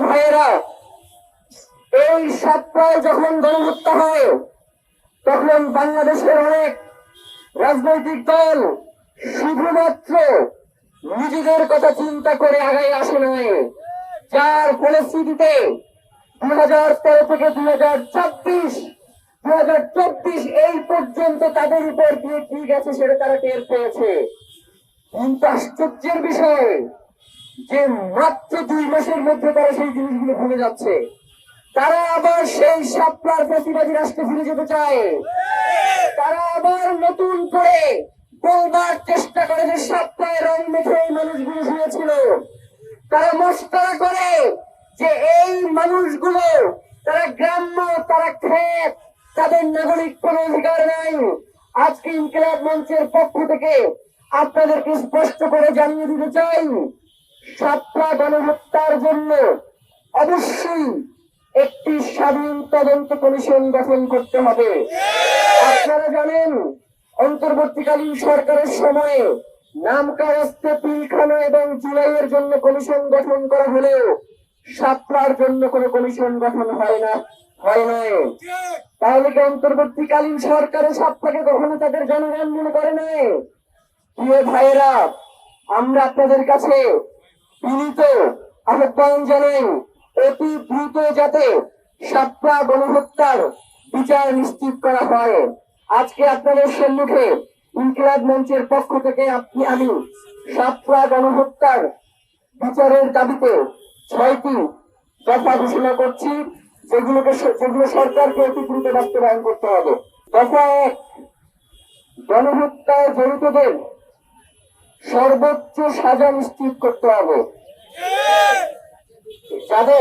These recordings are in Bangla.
ভাইয়েরা, এই সাতটায় যখন গণহত্যা হয় তখন বাংলাদেশের অনেক রাজনৈতিক দল শুধুমাত্র নিজেদের কথা চিন্তা করে আগায় আসে নাই, যার ফলশ্রুতিতে 2013 থেকে 2024 এই পর্যন্ত তাদের উপর দিয়ে কি গেছে সেটা তারা টের পেয়েছে। কিন্তু আশ্চর্যের বিষয় যে মাত্র 2 মাসের মধ্যে তারা সেই জিনিসগুলো ভুলে যাচ্ছে। তারা আবার সেই শাপলার ফ্যাসিবাদী রাষ্ট্রে ফিরে যেতে চায়। তারা আবার নতুন করে বলবার চেষ্টা করে যে শাপলায় রং মেখে এই মানুষগুলো শুয়েছিল। তারা মস্করা করে যে এই মানুষগুলো তারা গ্রাম্য, তারা ক্ষেত, তাদের নাগরিক কোন অধিকার নাই। আজকে ইনকিলাব মঞ্চের পক্ষ থেকে আপনাদেরকে স্পষ্ট করে জানিয়ে দিতে চাই, শাপলা গণহত্যার জন্য অবশ্যই একটি স্বাধীন তদন্ত কমিশন গঠন করতে হবে। আপনারা জানেন অন্তর্বর্তীকালীন সরকারের সময়ে নামকাওয়াস্তে পিলখানা এবং জুলাইয়ের জন্য কমিশন গঠন করা হলেও শাপলার জন্য কোনো কমিশন গঠন হয় নাই। তাহলে কি অন্তর্বর্তীকালীন সরকারের শাপলাকে কখনো তাদের জনগণ মনে করে নাই? প্রিয় ভাইয়েরা, আমরা আপনাদের কাছে বিনীত আহ্বান জানাই, অতি দ্রুত যাতে শাপলা গণহত্যার বিচার নিশ্চিত করা হয়। আজকে আপনাদের সম্মুখে ইনকিলাব মঞ্চের পক্ষ থেকে আমি শাপলা গণহত্যার বিচারের দাবিতে 6টি দফা ঘোষণা করছি, যেগুলো সরকারকে অতি দ্রুত বাস্তবায়ন করতে হবে। দফা 1, গণহত্যায় জড়িতদের সর্বোচ্চ সাজা নিশ্চিত করতে হবে।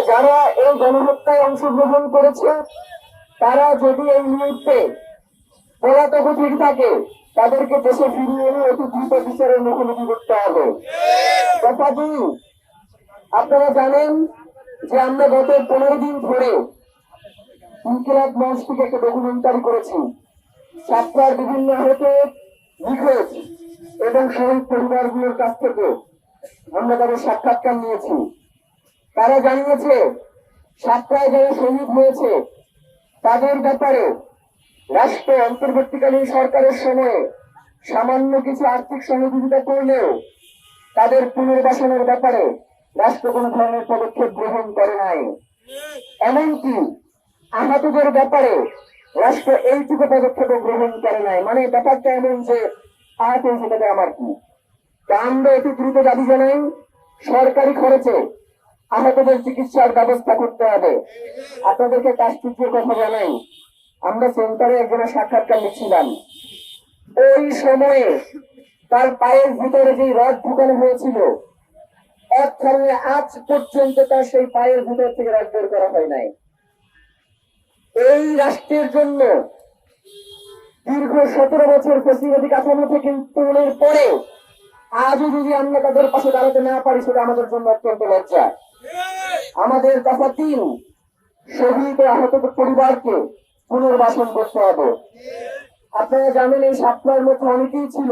যারা এই গণহত্যায় অংশগ্রহণ করেছে তারা যদি এই মুহূর্তে পলাতক ঠিক থাকে তাদেরকে দেশে ফিরিয়ে এনে অতি দ্রুত বিচারের মুখোমুখি করতে হবে। দফা 2, আপনারা জানেন যে আমরা গত 15 দিন ধরে ইনকিলাব মঞ্চ থেকে একটা ডকুমেন্টারি করেছি। শাপলার বিভিন্ন আহত, নিখোঁজ এবং শহীদ পরিবারগুলোর কাছ থেকে আমরা তাদের সাক্ষাৎকার নিয়েছি। তারা জানিয়েছে শাপলায় যারা শহীদ হয়েছে তাদের ব্যাপারে রাষ্ট্র অন্তর্বর্তীকালীন সরকারের সময়ে সামান্য কিছু আর্থিক সহযোগিতা করলেও তাদের পুনর্বাসনের ব্যাপারে রাষ্ট্র কোন ধরনের পদক্ষেপ গ্রহণ করে নাই। এমনকি আহতদের ব্যাপারে রাষ্ট্র এইটুকু পদক্ষেপ গ্রহণ করে নাই। মানে ব্যাপারটা এমন যে আহত সেটাতে আমার কি। আমরা অতি দ্রুত দাবি জানাই, সরকারি খরচে আহতদের চিকিৎসার ব্যবস্থা করতে হবে। আপনাদেরকে কাজটির কথা জানাই, আমরা সেন্টারে একজনের সাক্ষাৎকার নিচ্ছিলাম। ওই সময়ে তার পায়ের ভিতরে যে রড ঢুকানো হয়েছিল, এক কারণে আজ পর্যন্ত তার সেই পায়ের ভিতর থেকে রড বের করা হয় নাই। এই রাষ্ট্রের জন্য দীর্ঘ 17 বছর ফ্যাসিবাদী কাঠামো থেকে উত্তরণের পরে আজও যদি আমরা তাদের পাশে দাঁড়াতে না পারি সেটা আমাদের জন্য অত্যন্ত লজ্জা। আমাদের দফা 3, শহীদ ও আহত পরিবারকে পুনর্বাসন করতে হবে। আপনারা জানেন এই শাপলার মধ্যে অনেকেই ছিল।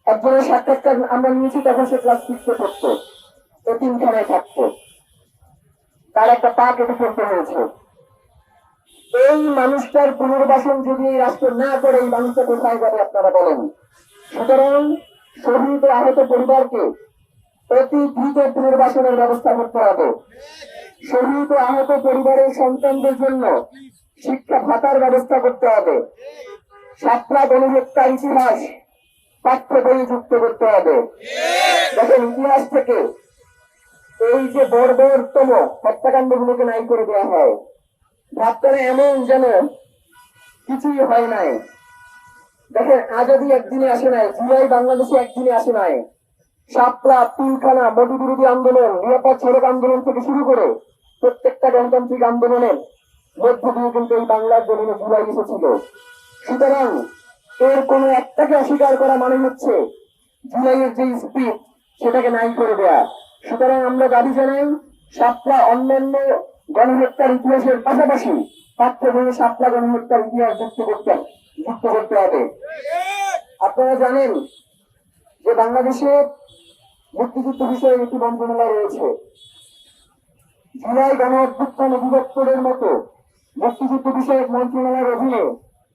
একজনের সাক্ষাৎকার আমরা নিয়েছি, তখন সে ক্লাস 6-এ পড়তো, এতিমখানায় থাকতো, তার একটা পা কেটে ফেলতে হয়েছে। এই মানুষটার পুনর্বাসন যদি এই রাষ্ট্র না করে এই মানুষটা কোথায় যাবে আপনারা বলেন? সুতরাং শহীদ ও আহত পরিবারকে অতি দ্রুত পুনর্বাসনের ব্যবস্থা করতে হবে। শহীদ ও আহত পরিবারের সন্তানদের জন্য শিক্ষা ভাতার ব্যবস্থা করতে হবে। শাপলা গণহত্যার ইতিহাস পাঠ্য বইয়ে যুক্ত করতে হবে। দেখেন, ইতিহাস থেকে এই যে বর্বরতম হত্যাকাণ্ডগুলোকে নাই করে দেওয়া হয়, ভাবতারা এমন যেন কিছুই হয় নাই। দেখেন, আজাদী একদিনে আসে নাই, জুলাই বাংলাদেশে একদিনে আসে নাই। শাপলা, পিলখানা, মোদী বিরোধী আন্দোলন, নিরাপদ সড়ক আন্দোলন থেকে শুরু করে প্রত্যেকটা গণতান্ত্রিক আন্দোলনের মধ্য দিয়ে কিন্তু এই বাংলার জমিনে জুলাই এসেছিল। সুতরাং এর কোন একটাকে অস্বীকার করা মানে হচ্ছে জুলাইয়ের যে স্পিড সেটাকে নাই করে দেয়া। সুতরাং আমরা দাবি জানাই, শাপলা অন্যান্য গণহত্যার ইতিহাসের পাশাপাশি পাঠ্য বইয়ে শাপলা গণহত্যার ইতিহাস যুক্ত করতে হবে। আপনারা জানেন যে বাংলাদেশে মুক্তিযুদ্ধ বিষয়ে একটি মন্ত্রণালয় রয়েছে। জুলাই গণ অভ্যুত্থান অধিদপ্তরের মতো মুক্তিযুদ্ধ বিষয়ক মন্ত্রণালয়ের অধীনে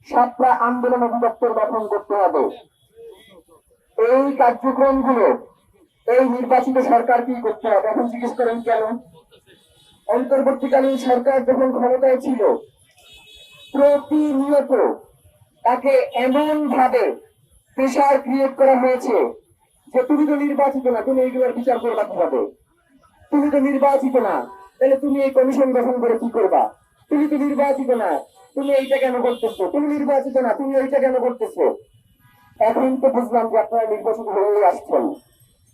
সাতটা আন্দোলন অধিদপ্তর গঠন করতে হবে। এই কার্যক্রমগুলো এই নির্বাচিত সরকার কি করতে হবে? এখন জিজ্ঞেস করেন কেন? অন্তর্বর্তীকালীন সরকার যখন ক্ষমতায় ছিল প্রতিনিয়ত তাকে এমন ভাবে প্রেশার ক্রিয়েট করা হয়েছে যে তুমি তো নির্বাচিত না, তুমি এইগুলোর বিচার করবা কিভাবে? তুমি তো নির্বাচিত না, তাহলে তুমি এই কমিশন গঠন করে কি করবা? তুমি তো নির্বাচিত না, তুমি এইটা কেন করতেছো? তুমি নির্বাচিত না, তুমি এইটা কেন করতেছো? এখন তো বুঝলাম যে আপনারা নির্বাচিত হয়ে আসছেন,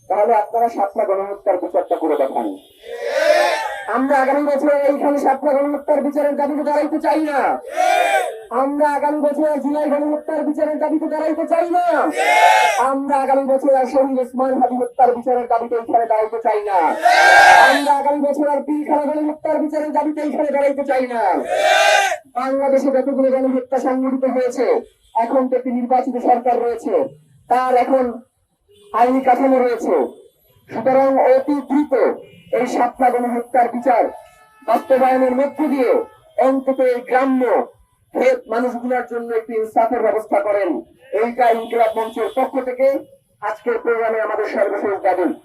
তাহলে আপনারা সাতটা গণহত্যার বিচারটা করে দেখান। আমরা আগামী বছর এইখানে সাতটা গণহত্যার বিচারের দাবিতে দাঁড়াইতে চাই না। আমরা আগামী বছর জুলাই গণহত্যার বিচারের দাবিতে দাঁড়াইতে চাই না। আমরা আগামী বছর শহীদ ওসমান হাদি হত্যার বিচারের দাবিতে এইখানে দাঁড়াইতে চাই না। আমরা আগামী বছর আর পিলখানা গণহত্যার বিচারের দাবিতে এইখানে দাঁড়াইতে চাই না। বাংলাদেশে যতগুলো গণহত্যা সংঘটিত হয়েছে, এখন তো একটি নির্বাচিত সরকার রয়েছে, তার এখন আইনি কাঠামো রয়েছে। সুতরাং অতি দ্রুত এই সাতটা গণহত্যার বিচার বাস্তবায়নের মধ্য দিয়ে অন্তত এই গ্রাম্য মানুষগুলোর জন্য একটি ইনসাফের ব্যবস্থা করেন। এইটা ইনকিলাব মঞ্চের পক্ষ থেকে আজকের প্রোগ্রামে আমাদের সর্বশেষ দাবি।